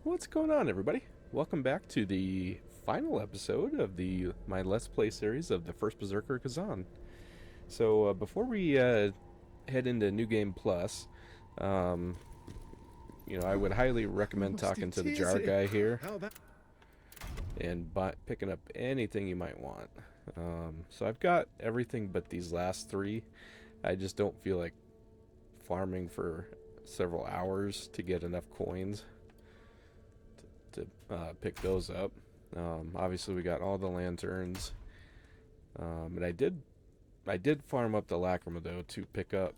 What's going on, everybody? Welcome back to the final episode of my Let's Play series of the First Berserker Khazan. So before we head into New Game Plus, um, I would highly recommend Musty talking to the jar tizzy. guy here How about and picking up anything you might want. So I've got everything but these last three. I just don't feel like farming for several hours to get enough coins to pick those up. Obviously, we got all the lanterns, and I did farm up the lacrima though to pick up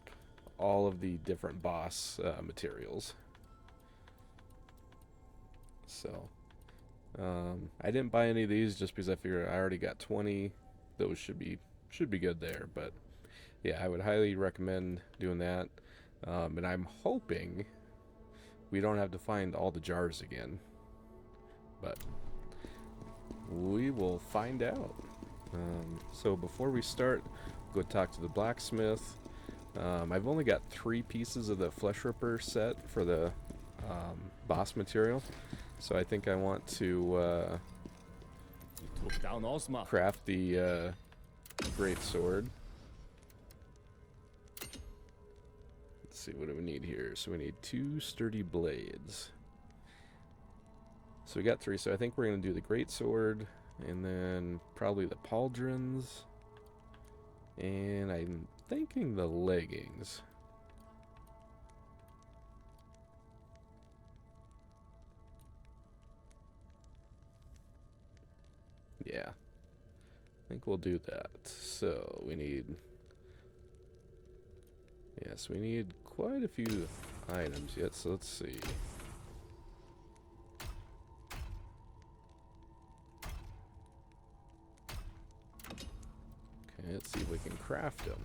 all of the different boss materials. So I didn't buy any of these just because I figured I already got 20. Those should be good there. But yeah, I would highly recommend doing that. And I'm hoping we don't have to find all the jars again, but we will find out. So before we start, go talk to the blacksmith. I've only got 3 pieces of the flesh ripper set for the boss material, so I think I want to took down Osma? craft the great sword. Let's see, what do we need here? So we need 2 sturdy blades. So we got 3, so I think we're going to do the great sword, and then probably the pauldrons, and I'm thinking the leggings. Yeah, I think we'll do that. So we need, yes, we need quite a few items yet, so let's see. Okay, let's see if we can craft them.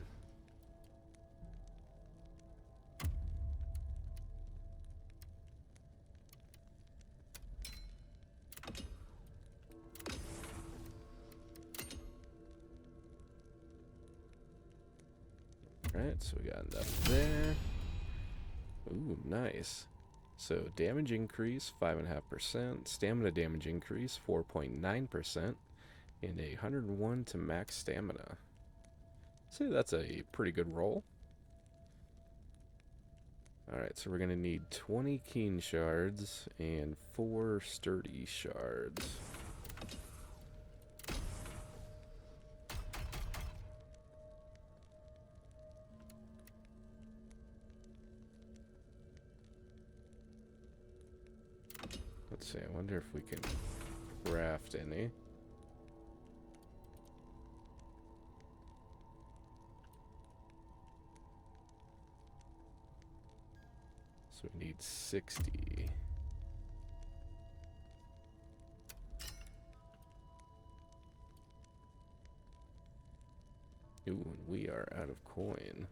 Alright, so we got enough there. Ooh, nice. So damage increase 5.5%, stamina damage increase 4.9%, and 101 to max stamina. I'd say that's a pretty good roll. Alright, so we're going to need 20 keen shards and 4 sturdy shards. Let's see, I wonder if we can craft any. So we need 60. Ooh, and we are out of coin.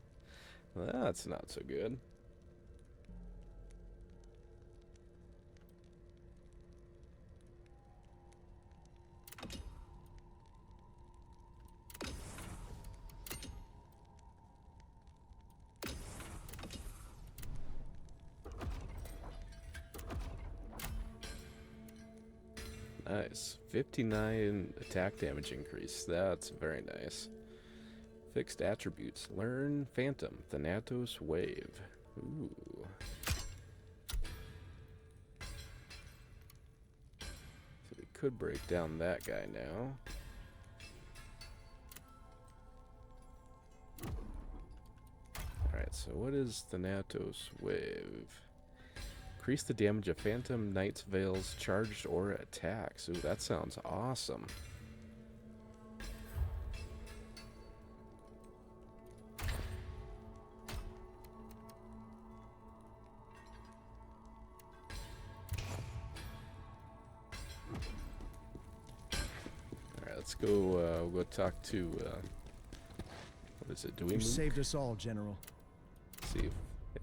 Well, that's not so good. Nice. 59 attack damage increase. That's very nice. Fixed attributes. Learn Phantom. Thanatos Wave. Ooh. So we could break down that guy now. Alright, so what is Thanatos Wave? Increase the damage of Phantom Knight's Veil's charged aura attacks. Ooh, that sounds awesome. Alright, let's go, we'll go talk to, what is it, You saved us all, General. See if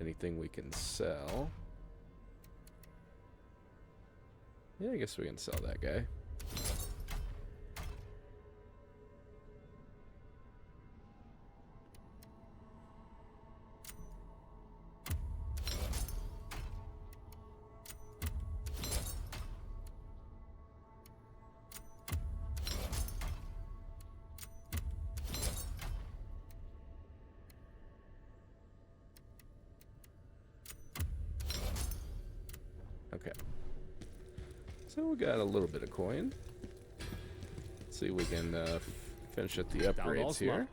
anything we can sell. Yeah, I guess we can sell that guy. Okay. So we got a little bit of coin. Let's see if we can finish up the upgrades here.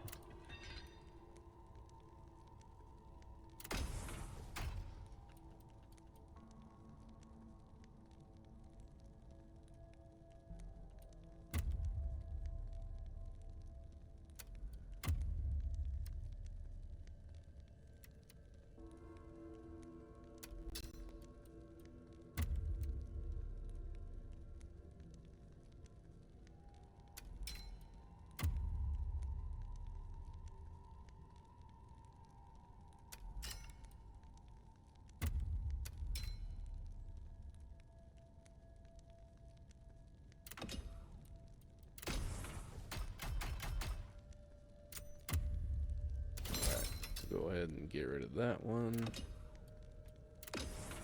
Go ahead and get rid of that one.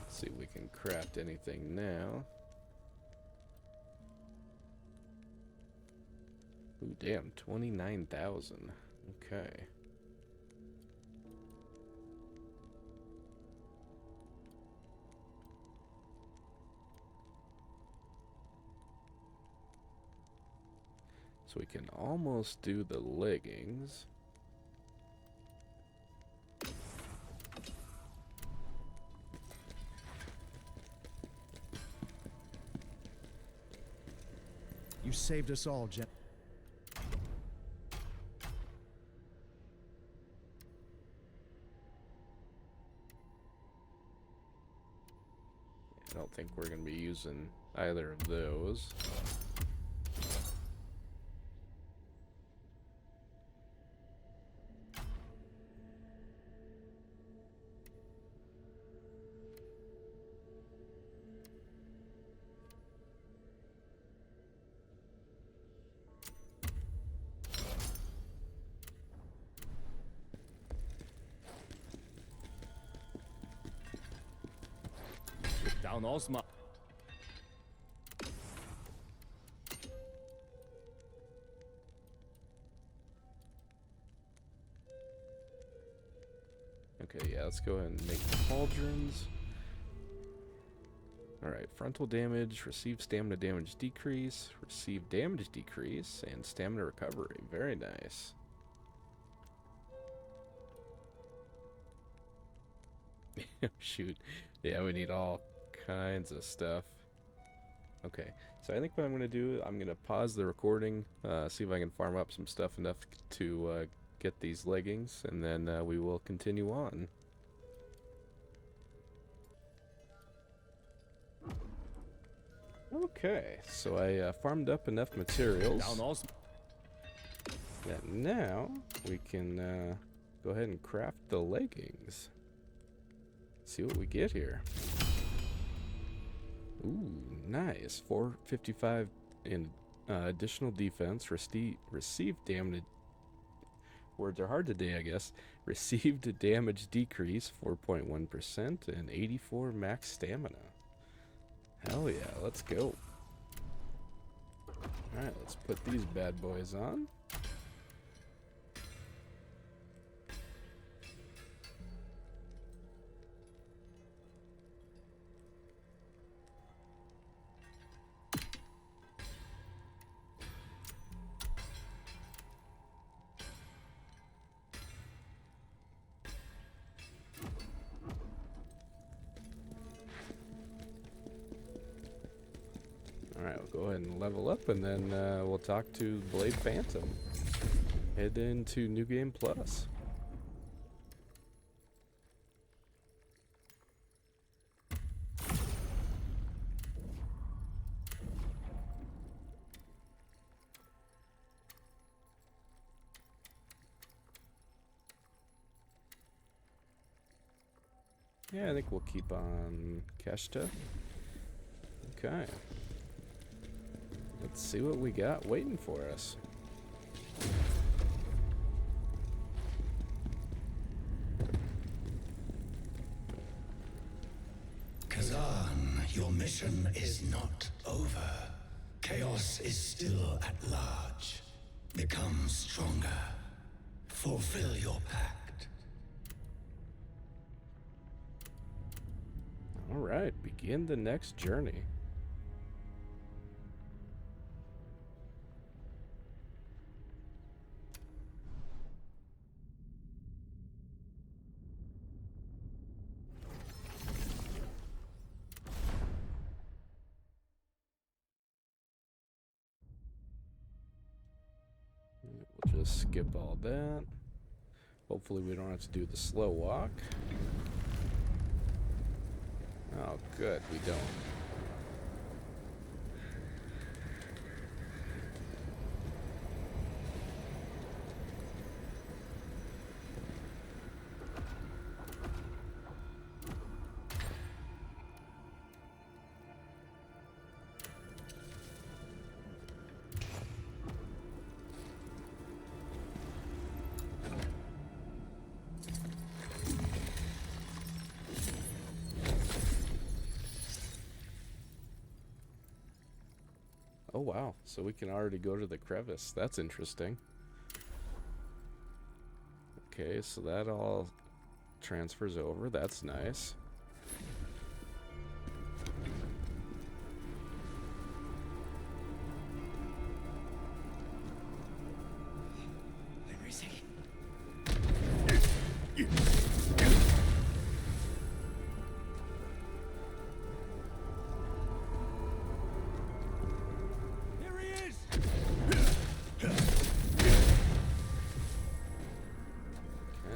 See if we can craft anything now. Ooh, damn, 29,000. Okay. So we can almost do the leggings. You saved us all, Gen. I don't think we're going to be using either of those. Down Osma. Okay, yeah, let's go ahead and make pauldrons. Alright, frontal damage, receive stamina damage decrease, receive damage decrease, and stamina recovery. Very nice. Shoot. Yeah, we need all kinds of stuff. Okay, so I think what I'm going to do, I'm going to pause the recording, see if I can farm up some stuff enough to get these leggings, and then we will continue on. Okay, so I farmed up enough materials that now we can go ahead and craft the leggings. See what we get here. Ooh, nice. 455 in additional defense. Received damage. Words are hard today, I guess. Received damage decrease 4.1% and 84 max stamina. Hell yeah, let's go. Alright, let's put these bad boys on. Alright, we'll go ahead and level up, and then we'll talk to Blade Phantom. Head into New Game Plus. Yeah, I think we'll keep on Keshta. Okay. Let's see what we got waiting for us. Khazan, your mission is not over. Chaos is still at large. Become stronger. Fulfill your pact. Alright, begin the next journey. We'll just skip all that. Hopefully we don't have to do the slow walk. Oh, good, we don't. Oh wow, so we can already go to the crevice. That's interesting. Okay, so that all transfers over. That's nice.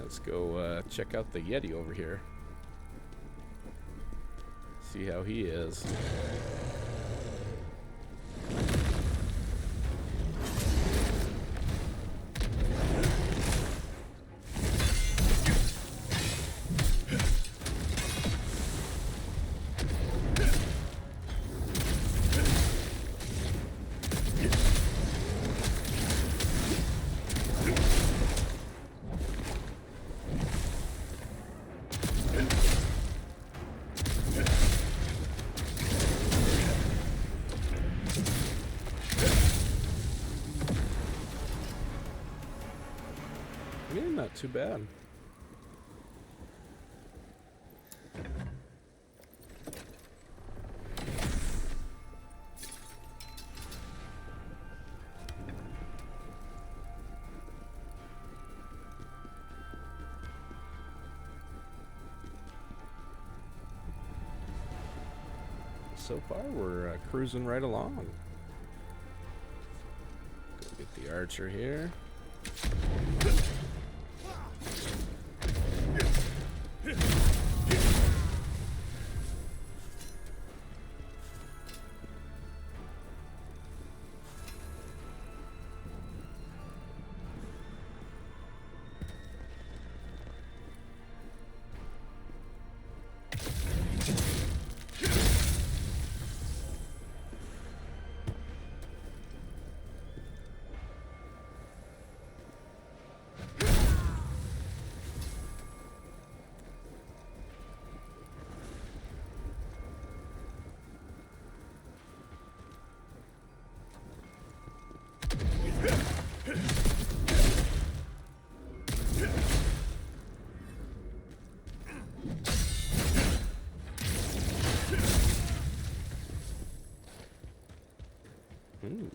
Let's go check out the Yeti over here. See how he is. Yeah, not too bad. So far, we're cruising right along. Go get the archer here.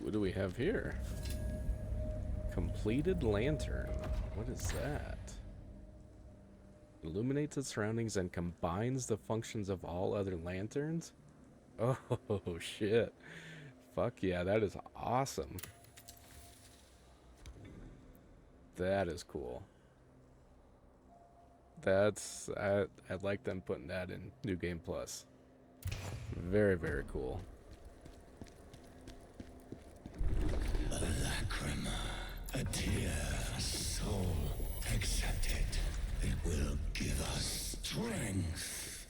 What do we have here? Completed lantern. What is that? Illuminates its surroundings and combines the functions of all other lanterns? Oh, shit. Fuck yeah, that is awesome. That is cool. That's... I'd like them putting that in New Game Plus. Very, very cool. A lacrima, a tear, a soul. Accept it. It will give us strength.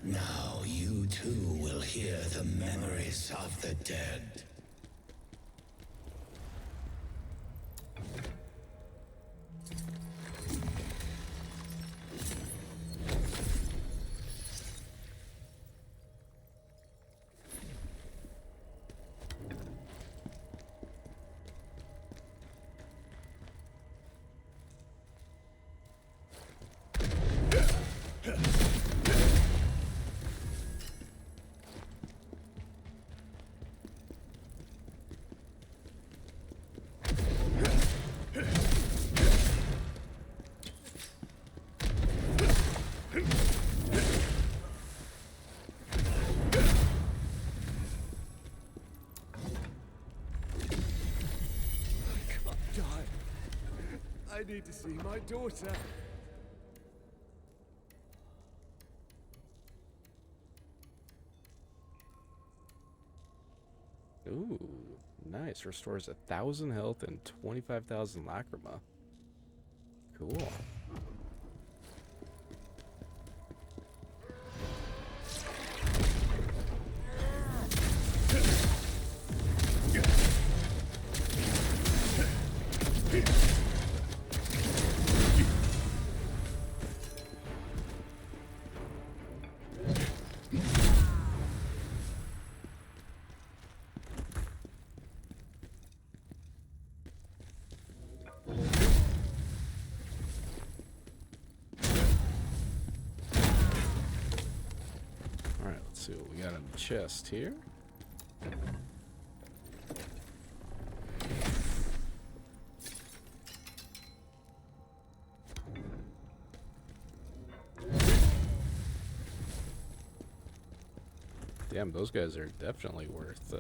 Now you too will hear the memories of the dead. I need to see my daughter. Ooh, nice. Restores 1,000 health and 25,000 lacrima. Cool. Alright, let's see what we got in the chest here. Damn, those guys are definitely worth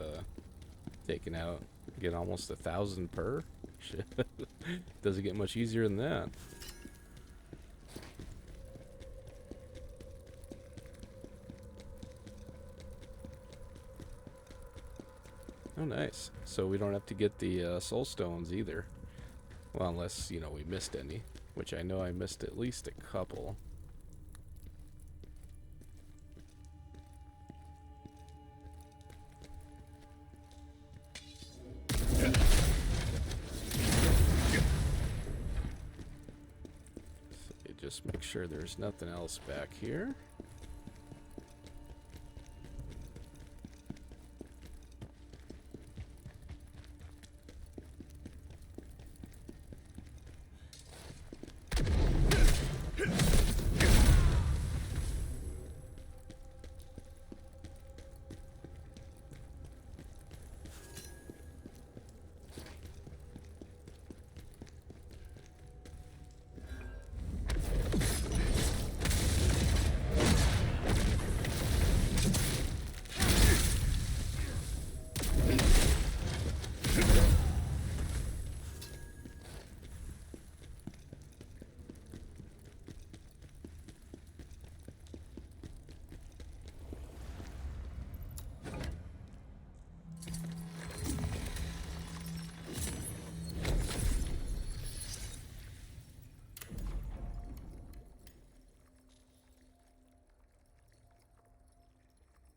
taking out. Get almost 1,000 per. Shit. Doesn't get much easier than that. Oh, nice. So we don't have to get the soul stones either. Well, unless, you know, we missed any. Which I know I missed at least a couple. So just make sure there's nothing else back here.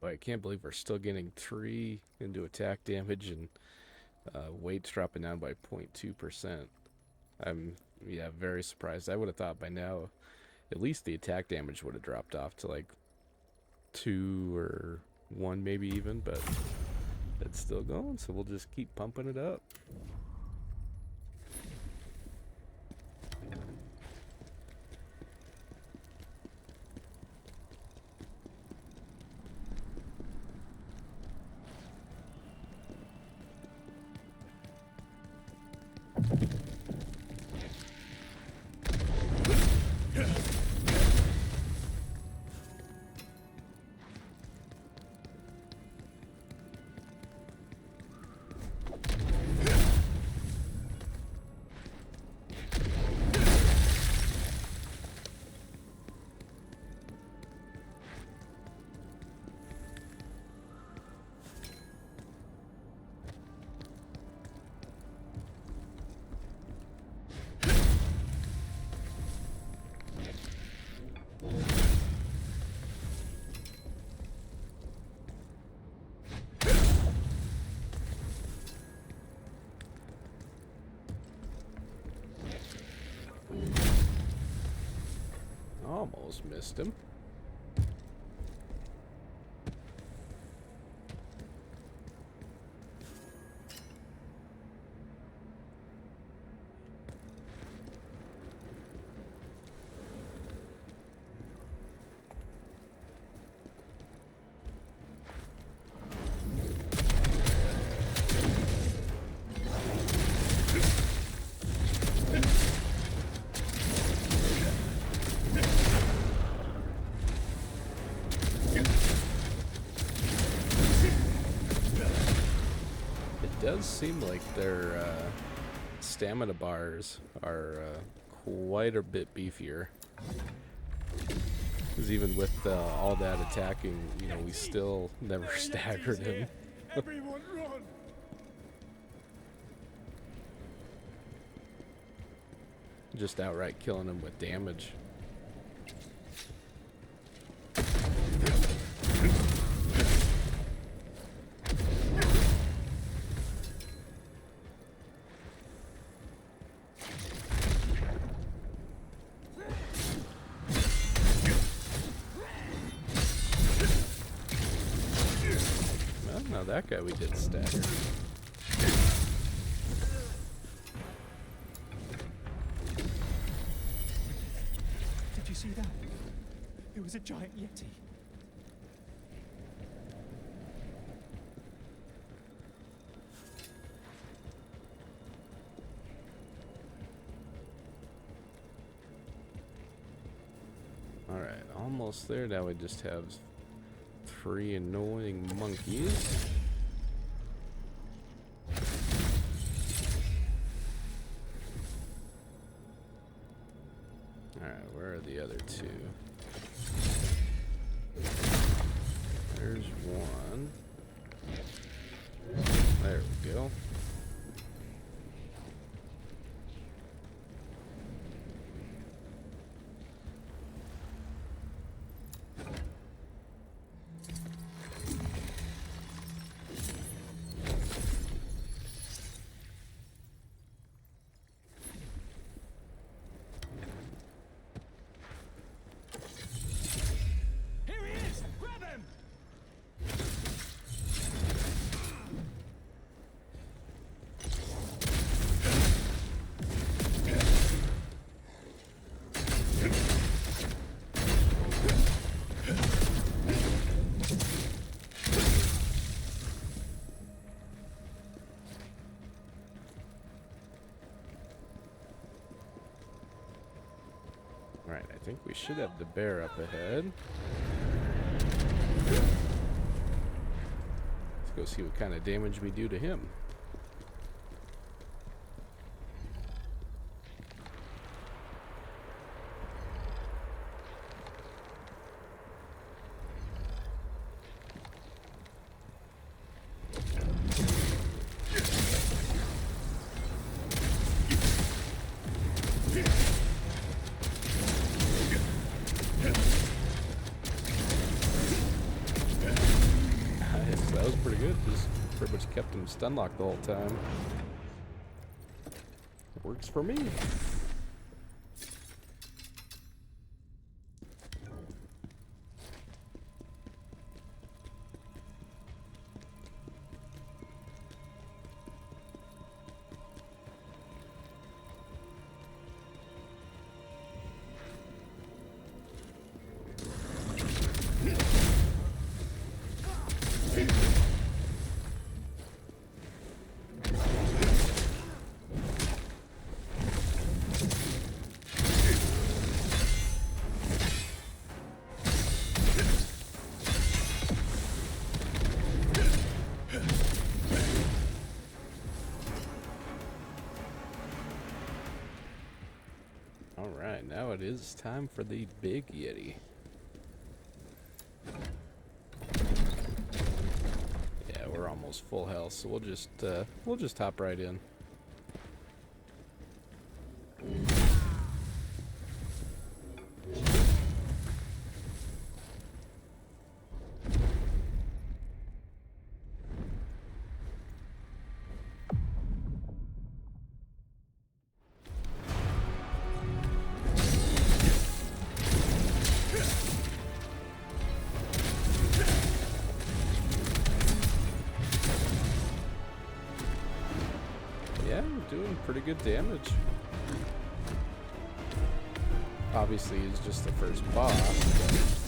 Boy, I can't believe we're still getting 3 into attack damage and weight's dropping down by 0.2%. I'm, yeah, very surprised. I would have thought by now at least the attack damage would have dropped off to like 2 or 1 maybe even, but it's still going, so we'll just keep pumping it up. Almost missed him. Does seem like they're stamina bars are quite a bit beefier. Because even with all that attacking, you know, we still never staggered him. Everyone run! Just outright killing him with damage. Well, now that guy we did stagger. Did you see that? It was a giant yeti. Alright, almost there. Now we just have 3 annoying monkeys. Alright, where are the other 2? There's one. There we go. Alright, I think we should have the bear up ahead. Let's go see what kind of damage we do to him. That was pretty good. Just pretty much kept him stun locked the whole time. Works for me. Alright, now it is time for the big Yeti. Yeah, we're almost full health, so we'll just hop right in. Yeah, we're doing pretty good damage. Obviously, he's just the first boss, but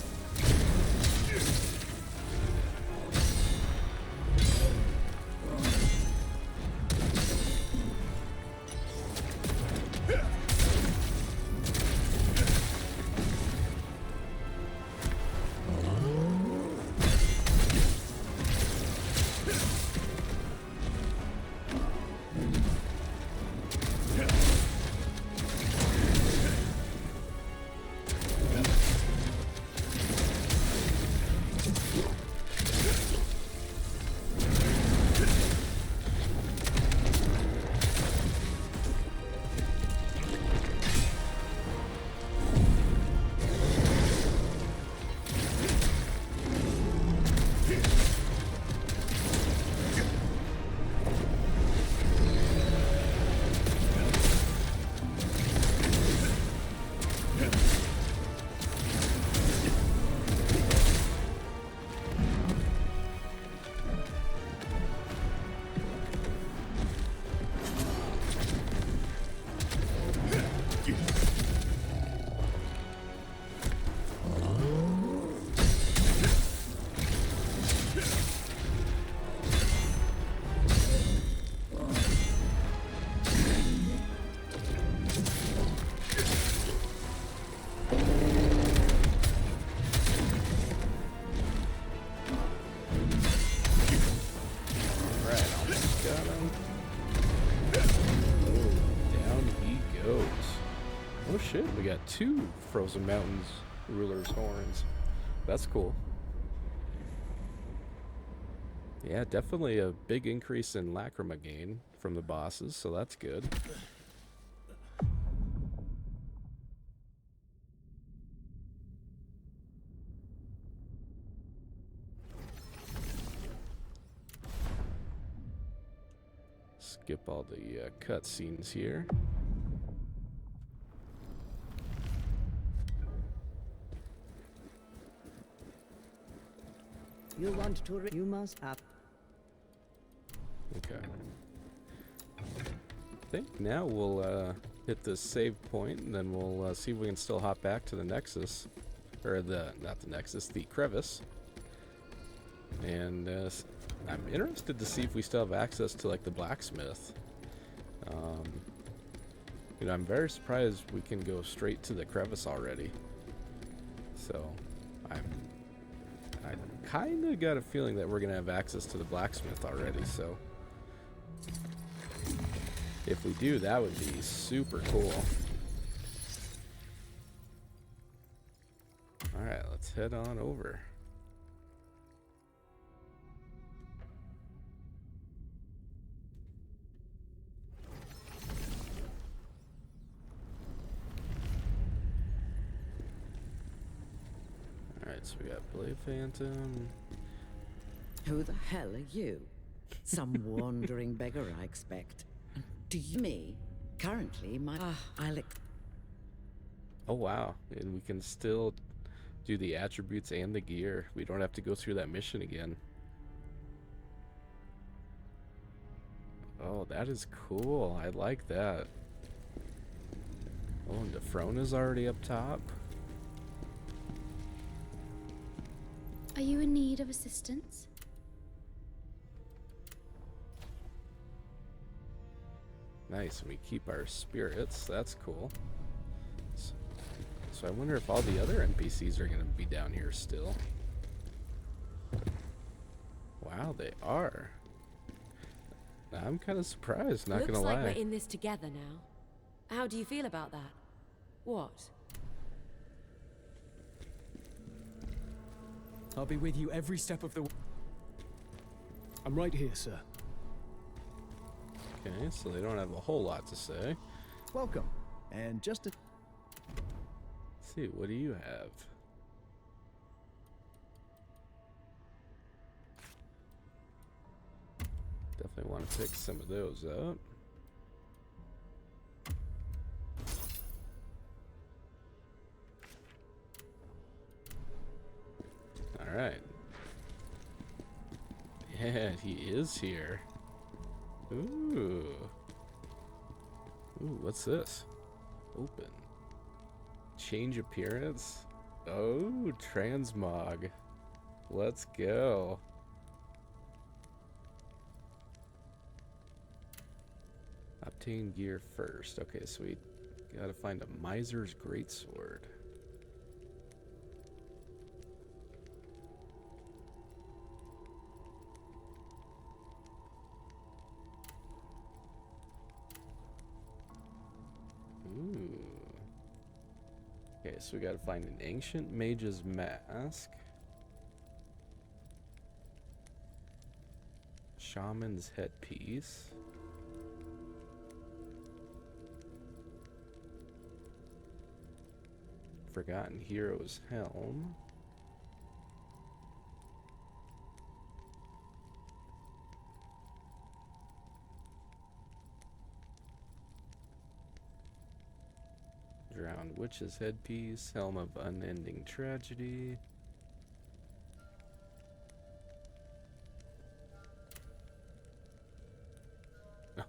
We got 2 Frozen Mountains Ruler's Horns. That's cool. Yeah, definitely a big increase in Lacrima gain from the bosses, so that's good. Skip all the cutscenes here. You want to you must up. Okay. I think now we'll hit this save point, and then we'll see if we can still hop back to the Nexus. Or not the Nexus, the Crevice. And I'm interested to see if we still have access to, like, the blacksmith. You know, I'm very surprised we can go straight to the Crevice already. So, I kind of got a feeling that we're going to have access to the blacksmith already, so if we do, that would be super cool. Alright, let's head on over. Alright, so we got Blade Phantom. Who the hell are you? Some wandering beggar, I expect. Do you me? Currently, my Oh wow, and we can still do the attributes and the gear. We don't have to go through that mission again. Oh, that is cool. I like that. Oh, and Defrona's already up top. Are you in need of assistance? Nice, and we keep our spirits. That's cool. So I wonder if all the other NPCs are going to be down here still. Wow, they are. I'm kind of surprised, not gonna lie. Looks like we're in this together now. How do you feel about that? What? I'll be with you every step of the way. I'm right here, sir. Okay, so they don't have a whole lot to say. Welcome. And just a... Let's see, what do you have? Definitely want to pick some of those up. Alright. Yeah, he is here. Ooh. Ooh, what's this? Open. Change appearance? Oh, transmog. Let's go. Obtain gear first. Okay, so we gotta find a miser's greatsword. Ooh. Okay, so we gotta find an ancient mage's mask. Shaman's headpiece. Forgotten Hero's helm. Drowned Witch's headpiece. Helm of Unending Tragedy.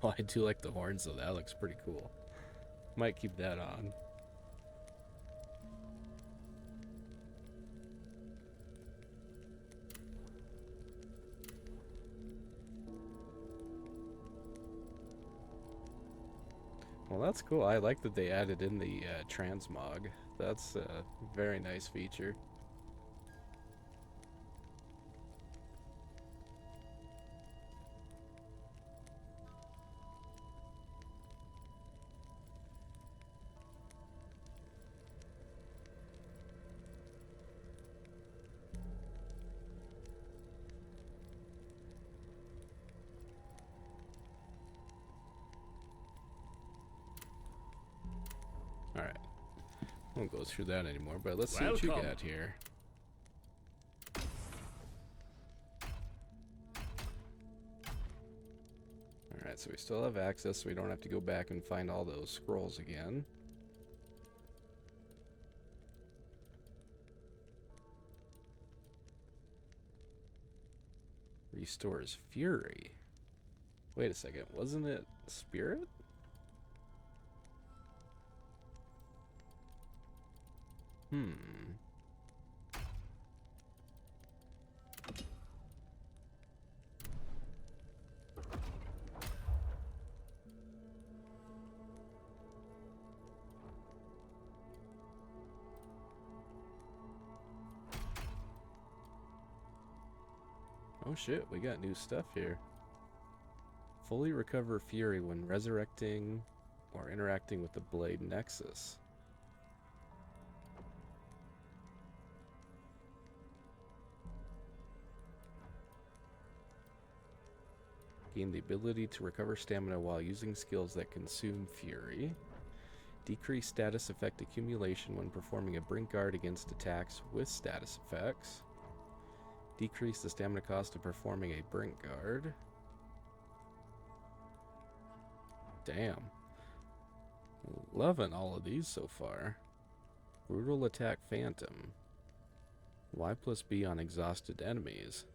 Oh, I do like the horns though. That looks pretty cool. Might keep that on. Well, that's cool. I like that they added in the transmog. That's a very nice feature. Alright. Won't go through that anymore, but let's see what you got here. Alright, so we still have access, so we don't have to go back and find all those scrolls again. Restores fury. Wait a second, wasn't it spirit? Oh shit, we got new stuff here. Fully recover fury when resurrecting or interacting with the blade nexus. Gain the ability to recover stamina while using skills that consume fury. Decrease status effect accumulation when performing a brink guard against attacks with status effects. Decrease the stamina cost of performing a brink guard. Damn. Loving all of these so far. Brutal attack phantom. Y plus B on exhausted enemies.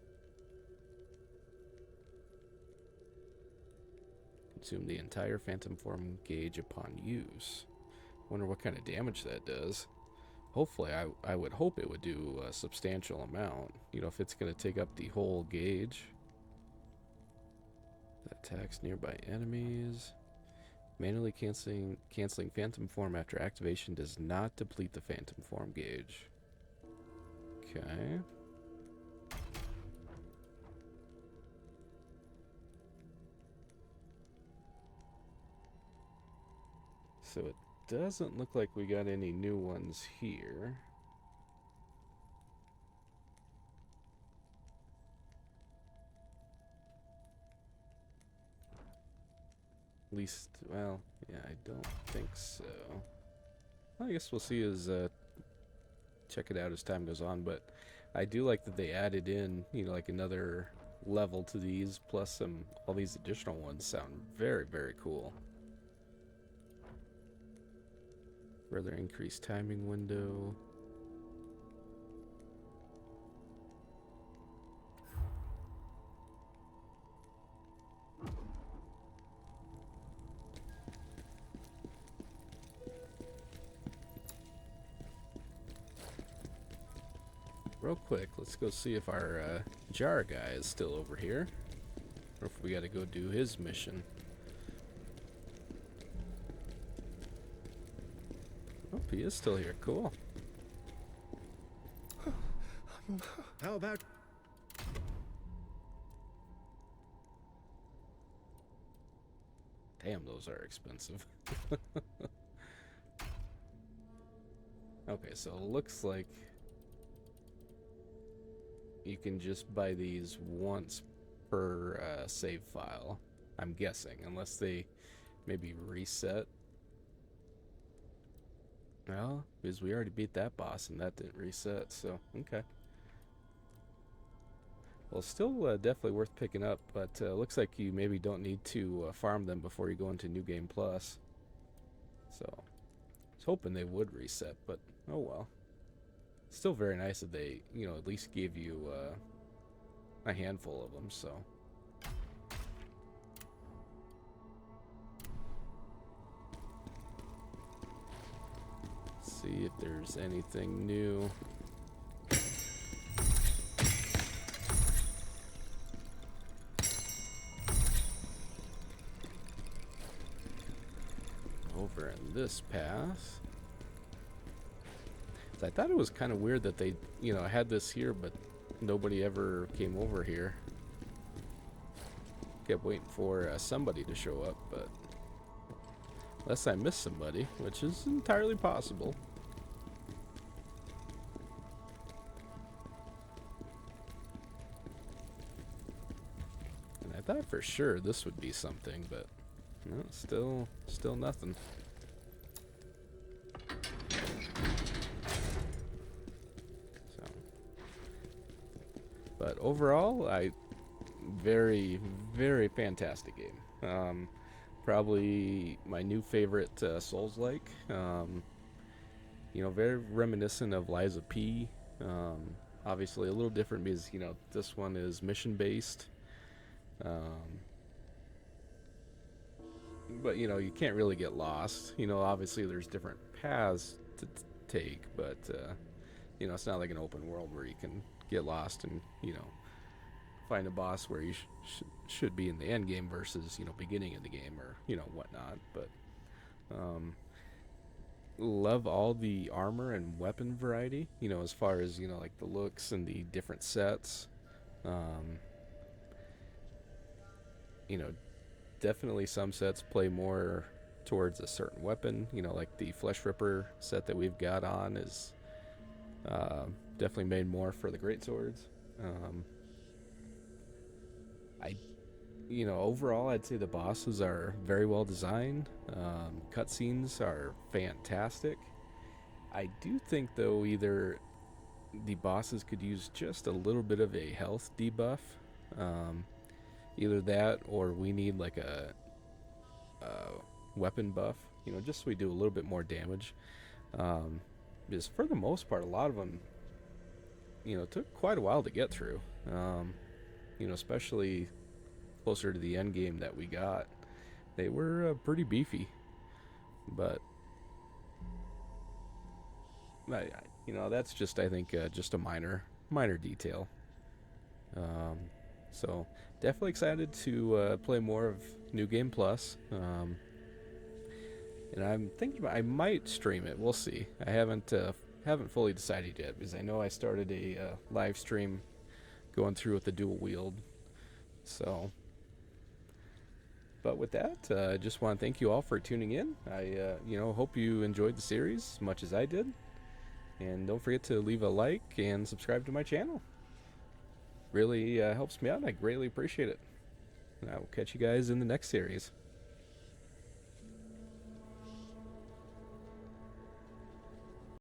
Consume the entire phantom form gauge upon use. Wonder what kind of damage that does. Hopefully, I would hope it would do a substantial amount. You know, if it's going to take up the whole gauge. Attacks nearby enemies. Manually canceling phantom form after activation does not deplete the phantom form gauge. Okay. So it doesn't look like we got any new ones here. At least, well, yeah, I don't think so. Well, I guess we'll see as check it out as time goes on, but I do like that they added in, you know, like another level to these, plus some, all these additional ones sound very, very cool. Further increased timing window. Real quick, let's go see if our jar guy is still over here, or if we gotta go do his mission. Oh, he is still here. Cool. How about... Damn, those are expensive. Okay, so it looks like you can just buy these once per save file, I'm guessing, unless they maybe reset. Well, because we already beat that boss and that didn't reset, so okay. Well, still definitely worth picking up, but looks like you maybe don't need to farm them before you go into New Game Plus. So, I was hoping they would reset, but oh well. Still very nice that they, you know, at least gave you a handful of them, so. Let's see if there's anything new. Over in this path. I thought it was kind of weird that they, you know, had this here, but nobody ever came over here. Kept waiting for somebody to show up, but unless I missed somebody, which is entirely possible. And I thought for sure this would be something, but no, still nothing. But overall, very, very fantastic game. Probably my new favorite Souls-like. You know, very reminiscent of Liza P. Obviously a little different because, you know, this one is mission-based. But, you know, you can't really get lost. You know, obviously there's different paths to take, but, you know, it's not like an open world where you can get lost and, you know, find a boss where you should be in the end game versus, you know, beginning of the game or, you know, whatnot. But love all the armor and weapon variety, you know, as far as, you know, like the looks and the different sets. You know, definitely some sets play more towards a certain weapon, you know, like the Flesh Ripper set that we've got on is definitely made more for the great swords. You know, overall, I'd say the bosses are very well designed. Cutscenes are fantastic. I do think, though, either the bosses could use just a little bit of a health debuff. Either that, or we need like a weapon buff. You know, just so we do a little bit more damage. Because for the most part, a lot of them, you know, took quite a while to get through. You know, especially closer to the end game that we got, they were pretty beefy. But you know, that's just, I think, just a minor detail. So definitely excited to play more of New Game Plus. And I'm thinking I might stream it. We'll see. I haven't fully decided yet because I know I started a live stream going through with the dual wield. So, but with that, I just want to thank you all for tuning in. I you know, hope you enjoyed the series as much as I did. And don't forget to leave a like and subscribe to my channel. Really helps me out. I greatly appreciate it. And I will catch you guys in the next series.